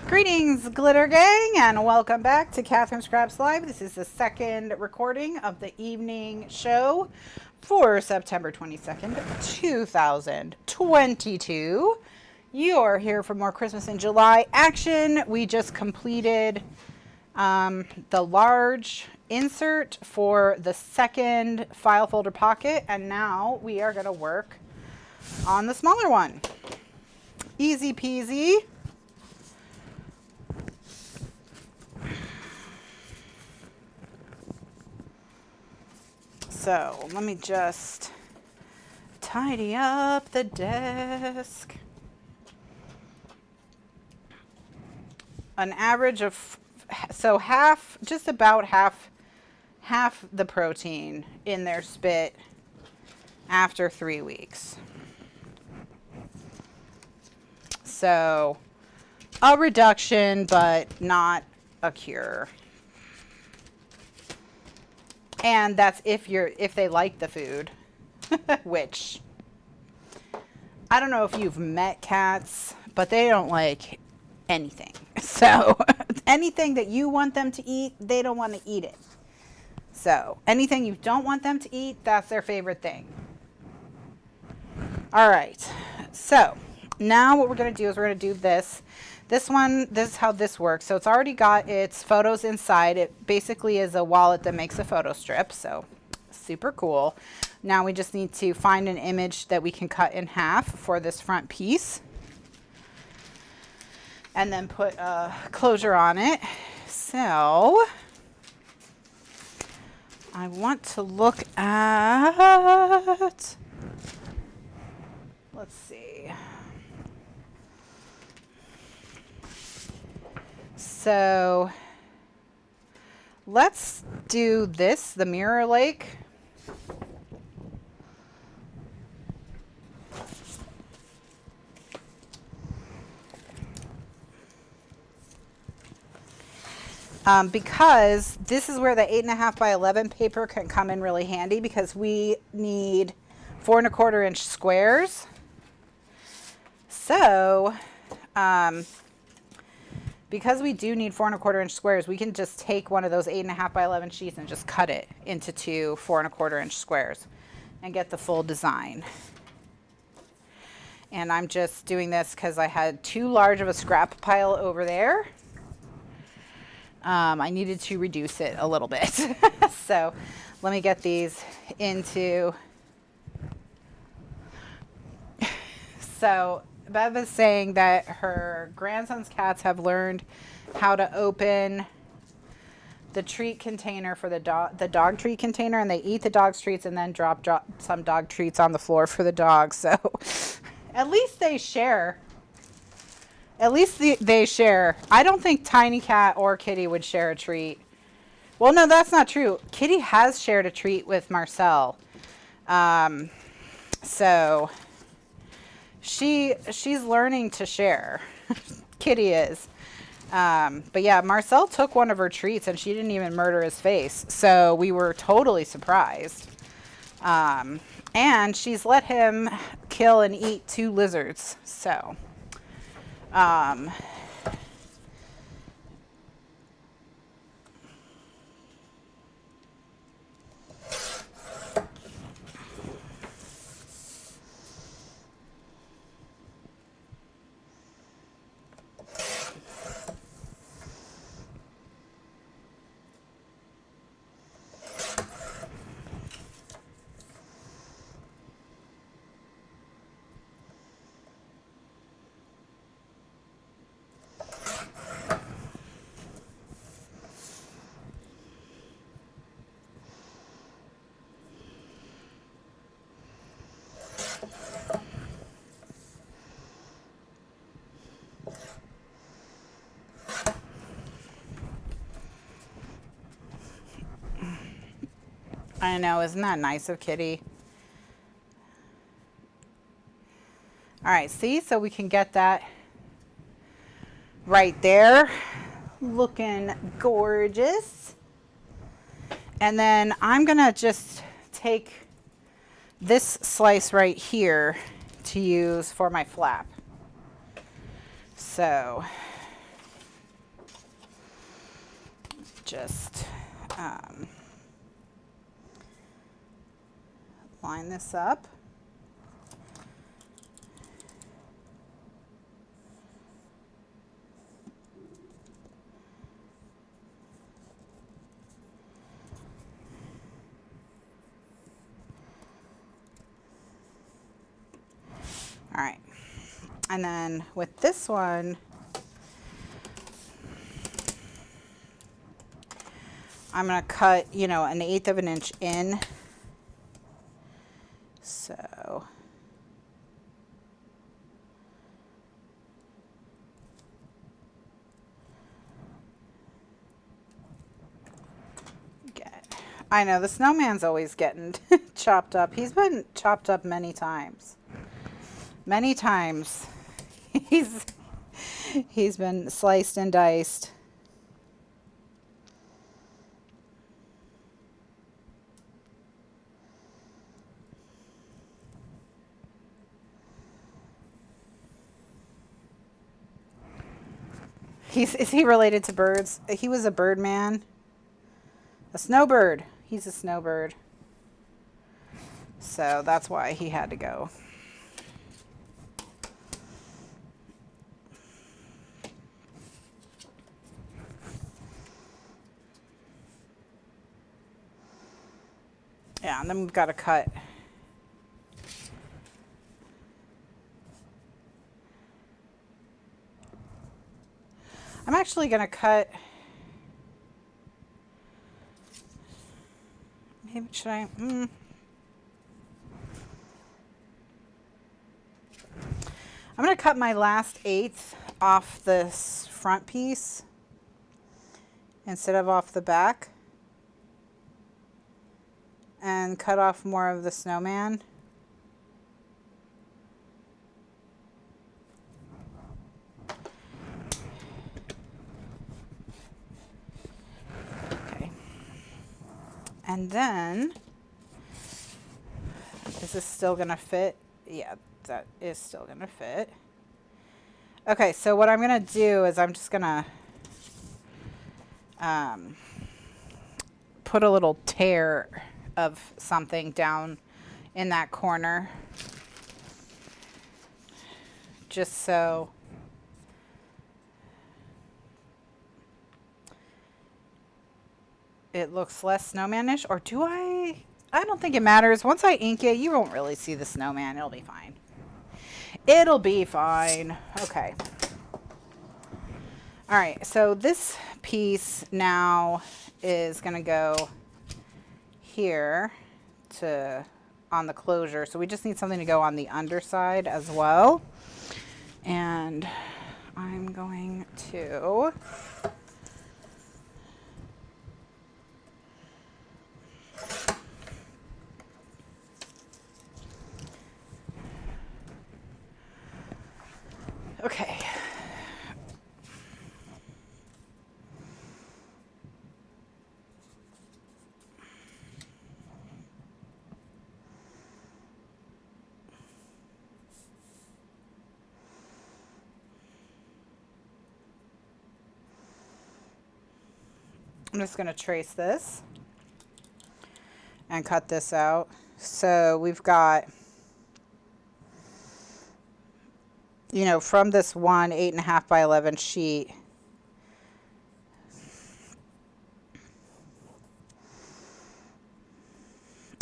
Greetings, Glitter Gang, and welcome back to Kathryn Scraps Live. This is the second recording of the evening show for September 22nd, 2022. You are here for more Christmas in July action. We just completed the large insert for the second file folder pocket, and now we are going to work on the smaller one. Easy peasy. So let me just tidy up the desk. An average of, so half, just about half the protein in their spit after 3 weeks. So a reduction, but not a cure. And that's if they like the food, which I don't know if you've met cats, but they don't like anything. So anything that you want them to eat, they don't want to eat it. So anything you don't want them to eat, that's their favorite thing. All right. So now what we're going to do is we're going to do this. This one, this is how this works. So it's already got its photos inside. It basically is a wallet that makes a photo strip. So super cool. Now we just need to find an image that we can cut in half for this front piece. And then put a closure on it. So I want to look at, let's see. So let's do this, the mirror lake. Because this is where the 8.5 by 11 paper can come in really handy, because we need 4 1/4 inch squares. So, because we do need 4 1/4 inch squares, we can just take one of those 8.5 by 11 sheets and just cut it into 2 4 1/4 inch squares and get the full design. And I'm just doing this because I had too large of a scrap pile over there. I needed to reduce it a little bit. So let me get these into. So Bev is saying that her grandson's cats have learned how to open the treat container for the dog treat container, and they eat the dog's treats and then drop some dog treats on the floor for the dog. So at least they share. At least they share. I don't think Tiny Cat or Kitty would share a treat. Well, no, that's not true. Kitty has shared a treat with Marcel. So she's learning to share. Kitty is. But yeah, Marcel took one of her treats and she didn't even murder his face. So we were totally surprised. And she's let him kill and eat 2 lizards. So I know, isn't that nice of Kitty? All right, see, so we can get that right there, looking gorgeous. And then I'm gonna just take this slice right here to use for my flap. So just line this up. All right, and then with this one, I'm going to cut, you know, 1/8 of an inch in. So I know the snowman's always getting chopped up. He's been chopped up many times. Many times. He's been sliced and diced. Is he related to birds? He was a bird man. A snowbird. He's a snowbird. So that's why he had to go. Yeah, and then we've got to cut. I'm actually going to cut. Maybe should I? I'm going to cut my last 1/8 off this front piece instead of off the back, and cut off more of the snowman. Okay. And then, is this still going to fit? Yeah, that is still going to fit. Okay, so what I'm going to do is I'm just going to put a little tear of something down in that corner, just so it looks less snowmanish. Or do I don't think it matters. Once I ink it, you won't really see the snowman. It'll be fine. It'll be fine. Okay. All right, so this piece now is going to go here to on the closure. So we just need something to go on the underside as well. And I'm going to okay. I'm just going to trace this and cut this out. So we've got, you know, from this one 8.5 by 11 sheet,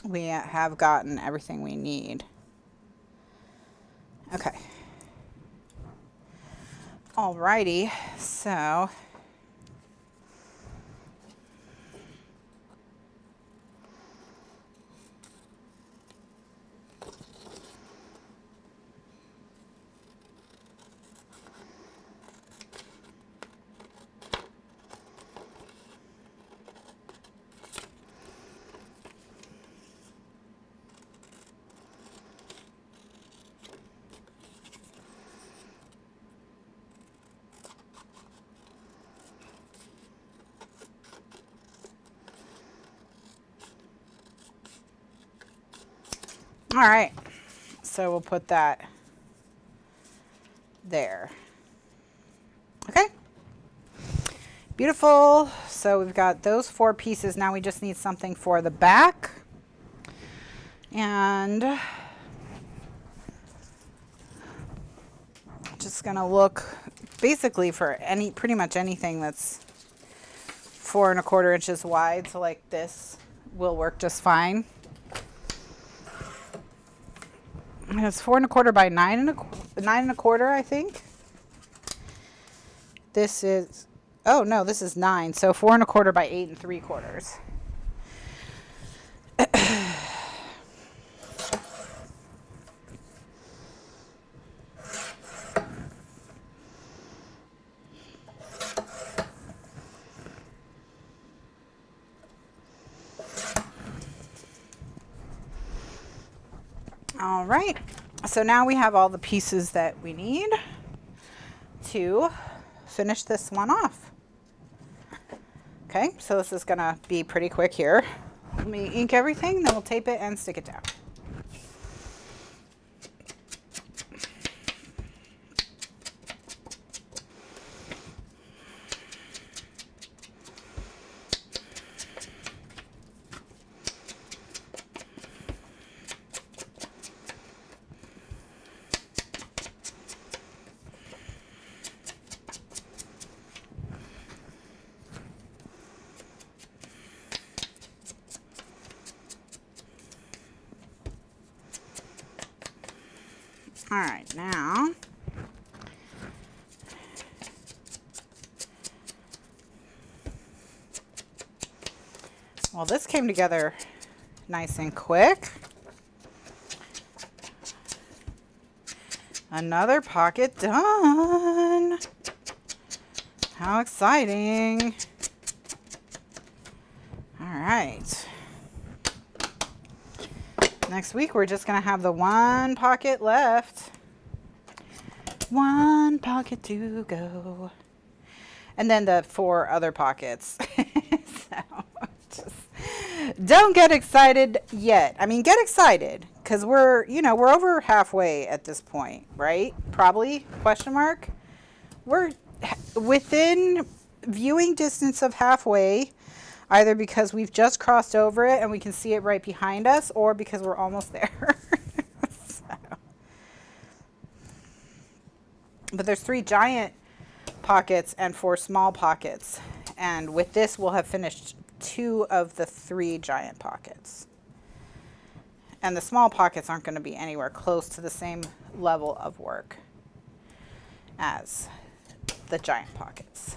we have gotten everything we need. Okay. Alrighty, so all right, so we'll put that there. Okay, beautiful. So we've got those 4 pieces. Now we just need something for the back. And just gonna look basically for pretty much anything that's 4 1/4 inches wide. So like this will work just fine. And it's 4 1/4 by 9 1/4, I think. This is, oh no, this is 9. So 4 1/4 by 8 3/4. All right, so now we have all the pieces that we need to finish this one off. Okay, so this is gonna be pretty quick here. Let me ink everything, then we'll tape it and stick it down. All right, now well, this came together nice and quick. Another pocket done. How exciting. All right. Next week, we're just going to have the 1 pocket left. 1 pocket to go. And then the 4 other pockets. So, just don't get excited yet. I mean, get excited because we're over halfway at this point, right? Probably, question mark. We're within viewing distance of halfway. Either because we've just crossed over it and we can see it right behind us, or because we're almost there. So. But there's 3 giant pockets and 4 small pockets. And with this, we'll have finished 2 of the 3 giant pockets. And the small pockets aren't going to be anywhere close to the same level of work as the giant pockets.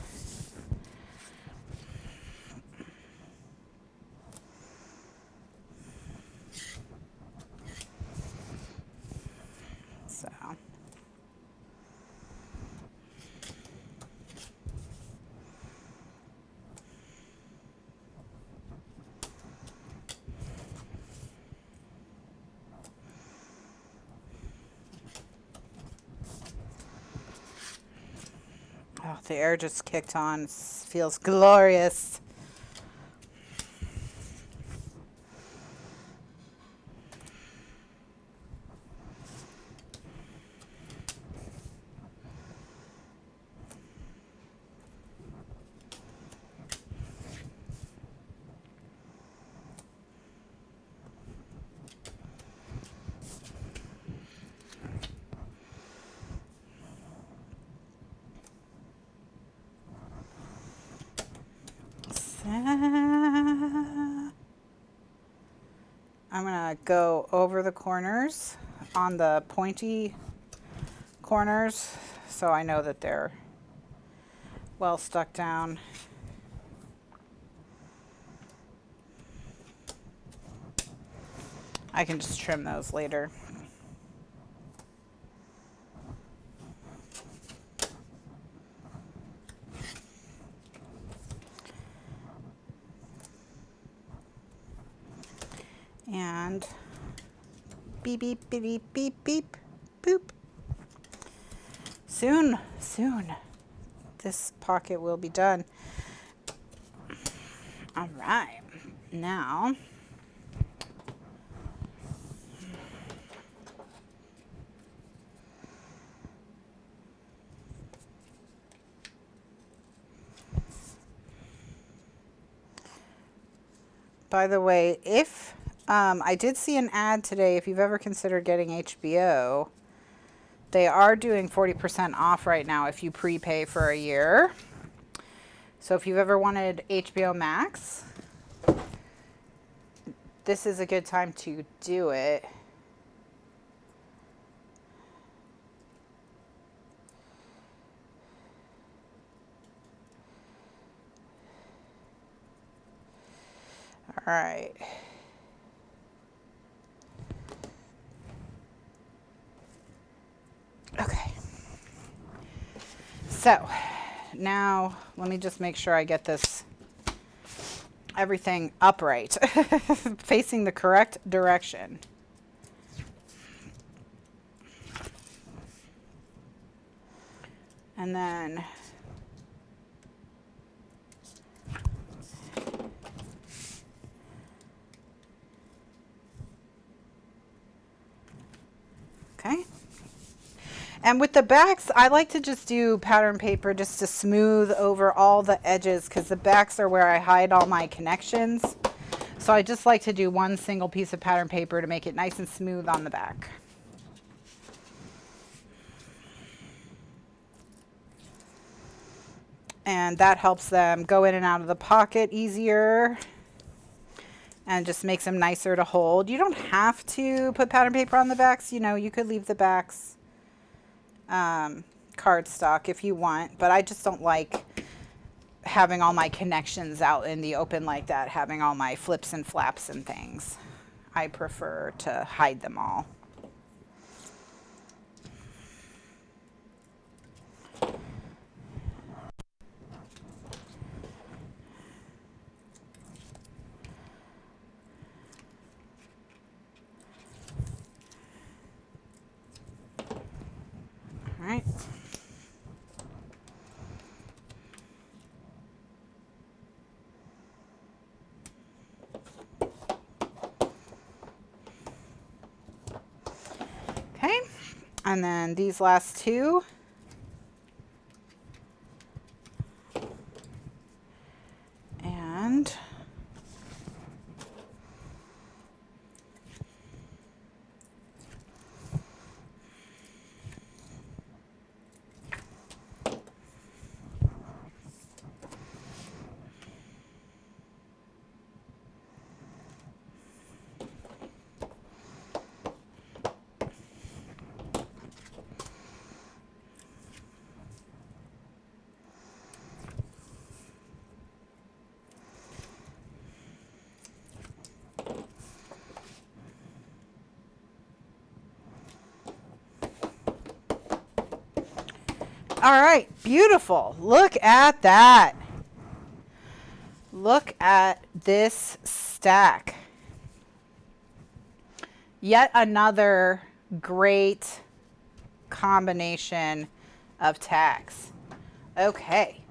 So. Oh, the air just kicked on. Feels glorious. I'm going to go over the corners on the pointy corners so I know that they're well stuck down. I can just trim those later. And beep, beep, beep, beep, beep, beep, boop. Soon, this pocket will be done. All right, now By the way, if I did see an ad today, if you've ever considered getting HBO, they are doing 40% off right now if you prepay for a year. So if you've ever wanted HBO Max, this is a good time to do it. All right. Okay. So now let me just make sure I get this everything upright, facing the correct direction. And then okay. And with the backs, I like to just do pattern paper just to smooth over all the edges, because the backs are where I hide all my connections. So I just like to do one single piece of pattern paper to make it nice and smooth on the back. And that helps them go in and out of the pocket easier and just makes them nicer to hold. You don't have to put pattern paper on the backs. You know, you could leave the backs cardstock if you want, but I just don't like having all my connections out in the open like that, having all my flips and flaps and things. I prefer to hide them all. All right. Okay, and then these last two. And all right, beautiful. Look at that. Look at this stack. Yet another great combination of tags. Okay.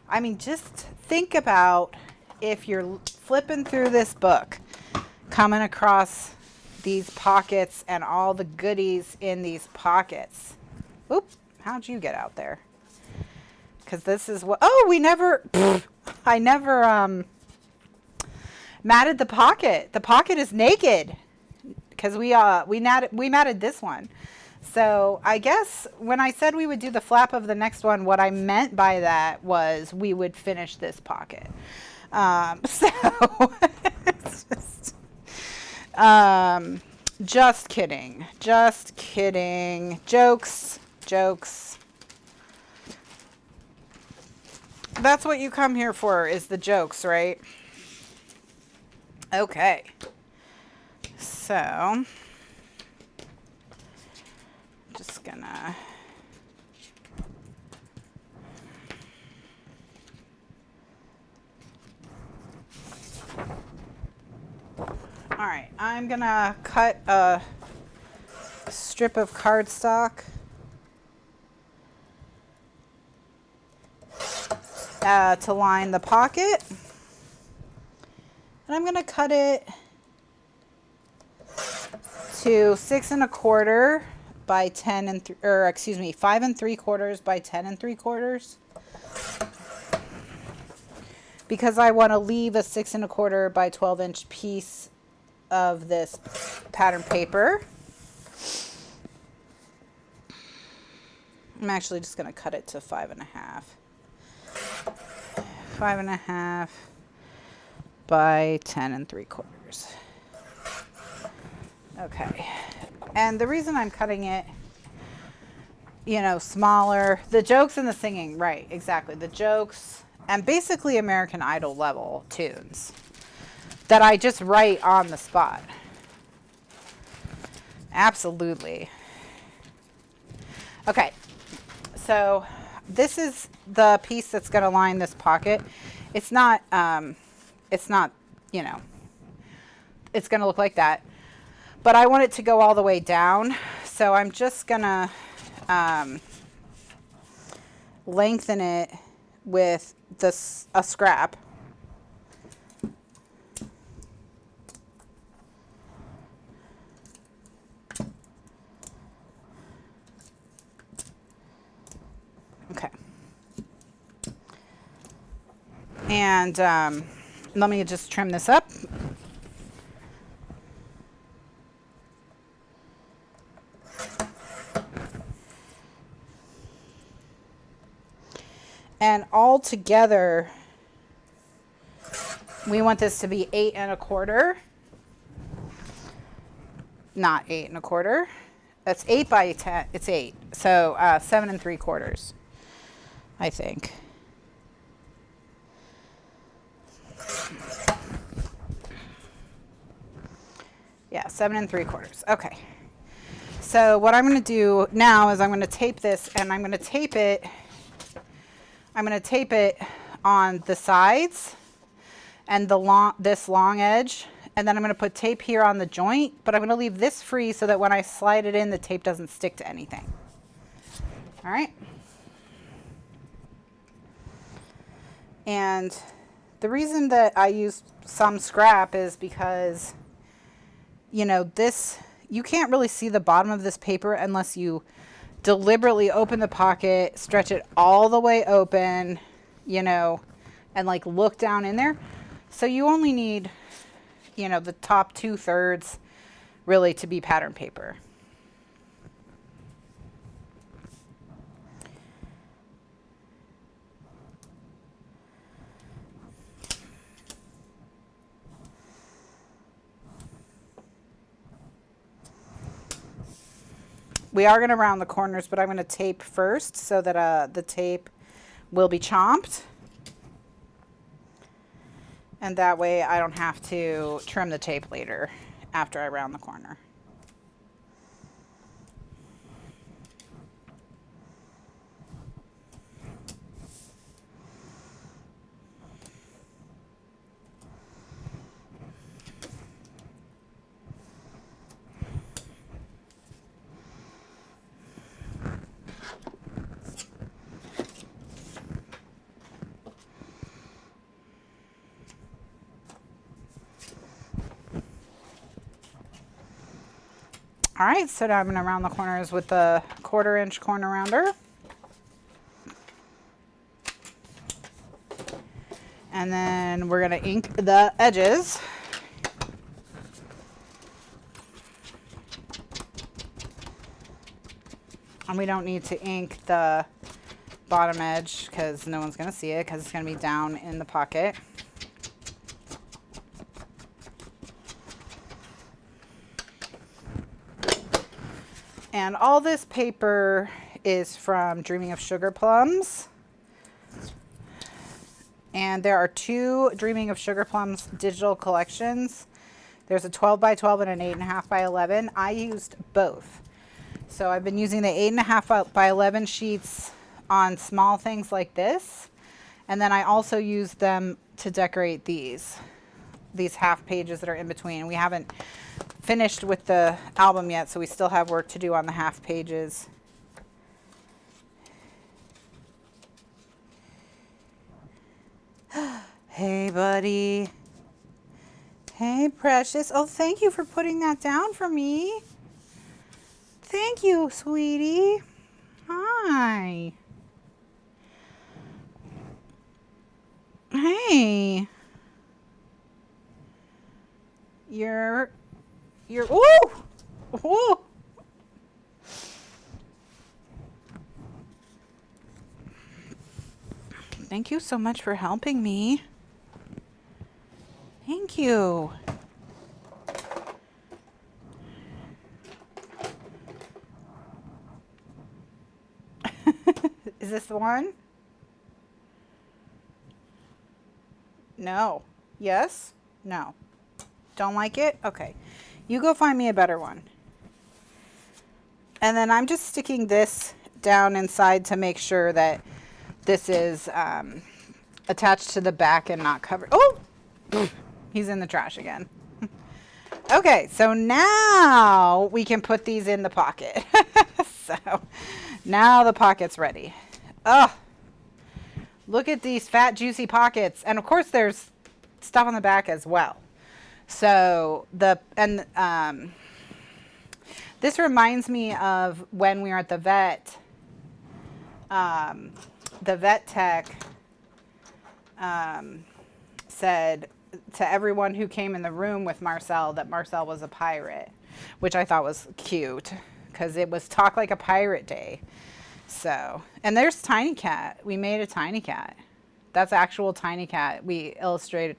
I mean, just think about if you're flipping through this book, coming across these pockets and all the goodies in these pockets. Oop. How'd you get out there? Because this is what, oh, we never, I never matted the pocket. The pocket is naked because we matted this one. So I guess when I said we would do the flap of the next one, what I meant by that was we would finish this pocket. So it's just kidding. Just kidding. Jokes. Jokes. That's what you come here for, is the jokes, right? Okay. So, just gonna all right, I'm gonna cut a strip of cardstock to line the pocket, and I'm going to cut it to 6 1/4 by 10 and 5 3/4 by 10 3/4, because I want to leave a 6 1/4 by 12-inch piece of this pattern paper. I'm actually just going to cut it to 5 1/2. 5 1/2 by 10 3/4. Okay. And the reason I'm cutting it, you know, smaller, the jokes and the singing, right, exactly. The jokes and basically American Idol level tunes that I just write on the spot. Absolutely. Okay. So this is the piece that's going to line this pocket. It's not, you know, it's going to look like that, but I want it to go all the way down. So I'm just going to lengthen it with a scrap. Okay. And let me just trim this up. And all together, we want this to be 8 1/4. Not 8 1/4. That's 8 by 10. It's 8. So 7 3/4, I think. Yeah, 7 3/4. Okay. So what I'm going to do now is I'm going to tape this, and I'm going to tape it. I'm going to tape it on the sides and this long edge, and then I'm going to put tape here on the joint, but I'm going to leave this free so that when I slide it in, the tape doesn't stick to anything. All right. And the reason that I use some scrap is because, you know, you can't really see the bottom of this paper unless you deliberately open the pocket, stretch it all the way open, you know, and like look down in there. So you only need, you know, the top 2/3 really to be pattern paper. We are going to round the corners, but I'm going to tape first so that the tape will be chomped. And that way I don't have to trim the tape later after I round the corner. All right, so now I'm going to round the corners with the 1/4 inch corner rounder. And then we're going to ink the edges. And we don't need to ink the bottom edge because no one's going to see it because it's going to be down in the pocket. And all this paper is from Dreaming of Sugar Plums. And there are 2 Dreaming of Sugar Plums digital collections. There's a 12 by 12 and an 8 1/2 by 11. I used both. So I've been using the 8 1/2 by 11 sheets on small things like this. And then I also use them to decorate these half pages that are in between. We haven't finished with the album yet, so we still have work to do on the half pages. Hey, buddy. Hey, precious. Oh, thank you for putting that down for me. Thank you, sweetie. Hi. Hey. You're, ooh! Ooh! Thank you so much for helping me. Thank you. Is this the one? No. Yes? No. Don't like it? Okay. You go find me a better one. And then I'm just sticking this down inside to make sure that this is attached to the back and not covered. Oh! He's in the trash again. Okay, so now we can put these in the pocket. So now the pocket's ready. Oh, look at these fat, juicy pockets. And of course there's stuff on the back as well. So this reminds me of when we were at the vet. The vet tech said to everyone who came in the room with Marcel that Marcel was a pirate, which I thought was cute because it was Talk Like a Pirate Day. So, and there's Tiny Cat. We made a Tiny Cat. That's actual Tiny Cat. We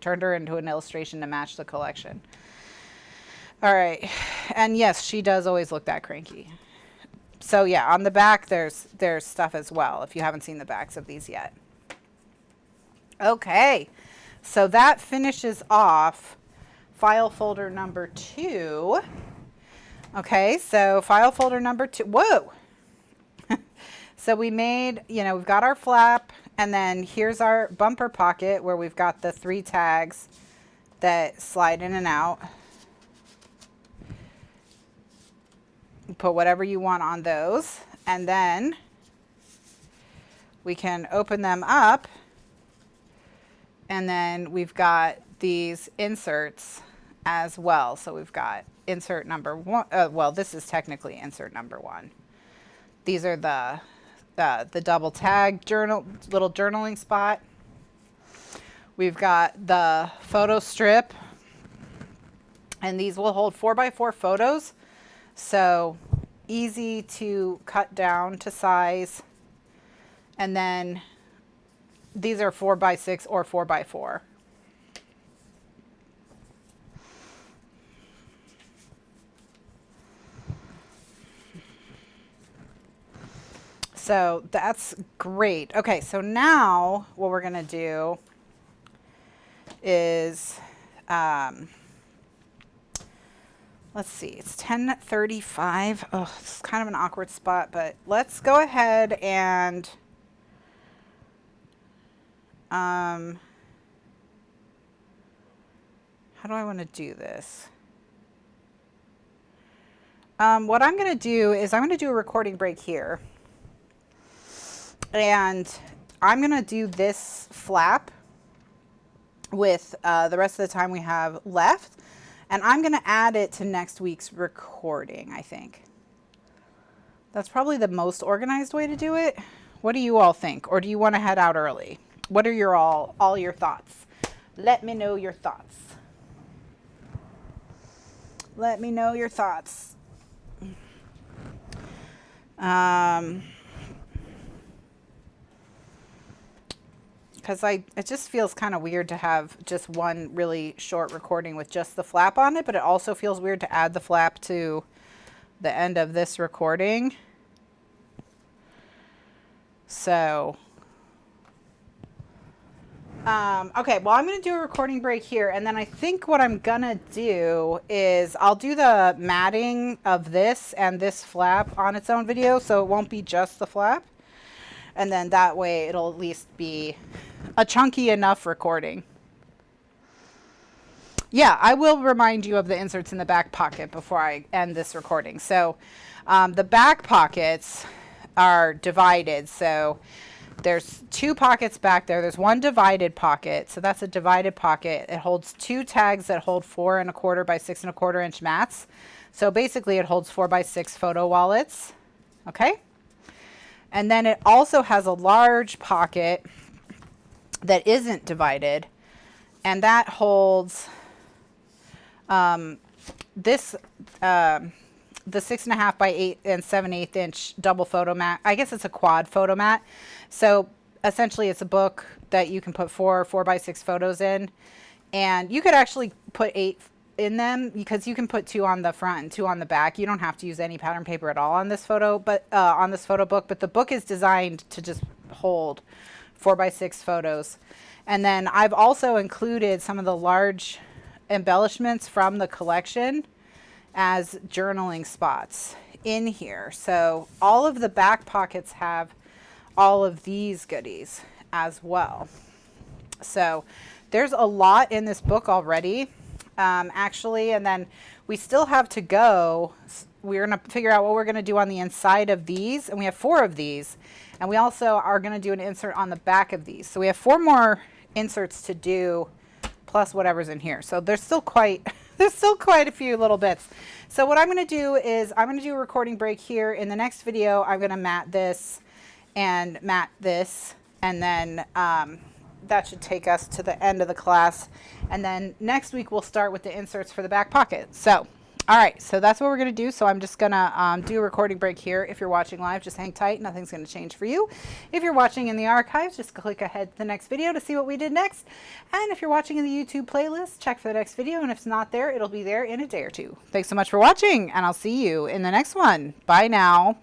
turned her into an illustration to match the collection. All right. And yes, she does always look that cranky. So yeah, on the back, there's stuff as well, if you haven't seen the backs of these yet. Okay. So that finishes off file folder number 2. Okay, so file folder number 2. Whoa! So we made, we've got our flap, and then here's our bumper pocket where we've got the 3 tags that slide in and out. Put whatever you want on those, and then we can open them up. And then we've got these inserts as well. So we've got insert number 1. Well, this is technically insert number 1. These are the double tag little journaling spot. We've got the photo strip. And these will hold 4x4 photos. So easy to cut down to size. And then these are 4x6 or 4x4. So that's great. Okay, so now what we're going to do is, let's see, it's 10:35. Oh, this is kind of an awkward spot, but let's go ahead and how do I want to do this? What I'm going to do is I'm going to do a recording break here. And I'm going to do this flap with the rest of the time we have left. And I'm going to add it to next week's recording, I think. That's probably the most organized way to do it. What do you all think? Or do you want to head out early? What are all your thoughts? Let me know your thoughts. Let me know your thoughts. Because it just feels kind of weird to have just one really short recording with just the flap on it, but it also feels weird to add the flap to the end of this recording. So, okay, well, I'm going to do a recording break here, and then I think what I'm going to do is I'll do the matting of this and this flap on its own video, so it won't be just the flap. And then that way it'll at least be a chunky enough recording. Yeah, I will remind you of the inserts in the back pocket before I end this recording. So the back pockets are divided. So there's 2 pockets back there. There's one divided pocket. So that's a divided pocket. It holds 2 tags that hold 4 1/4 by 6 1/4 inch mats. So basically it holds 4x6 photo wallets. Okay. And then it also has a large pocket that isn't divided, and that holds this the 6.5 by 8 and 7/8 inch double photo mat. I guess it's a quad photo mat. So essentially it's a book that you can put 4x6 photos in, and you could actually put 8 in them because you can put 2 on the front and 2 on the back. You don't have to use any pattern paper at all on this photo, but on this photo book, but the book is designed to just hold 4x6 photos. And then I've also included some of the large embellishments from the collection as journaling spots in here. So all of the back pockets have all of these goodies as well. So there's a lot in this book already, actually, and then we still have to go. We're going to figure out what we're going to do on the inside of these, and we have 4 of these, and we also are going to do an insert on the back of these. So we have 4 more inserts to do, plus whatever's in here. So there's still quite a few little bits. So what I'm going to do is I'm going to do a recording break here. In the next video, I'm going to mat this and mat this, and then that should take us to the end of the class. And then next week we'll start with the inserts for the back pocket. So all right, so that's what we're going to do. So I'm just going to do a recording break here. If you're watching live, just hang tight. Nothing's going to change for you. If you're watching in the archives, just click ahead to the next video to see what we did next. And if you're watching in the YouTube playlist, check for the next video. And if it's not there, it'll be there in a day or two. Thanks so much for watching, and I'll see you in the next one. Bye now.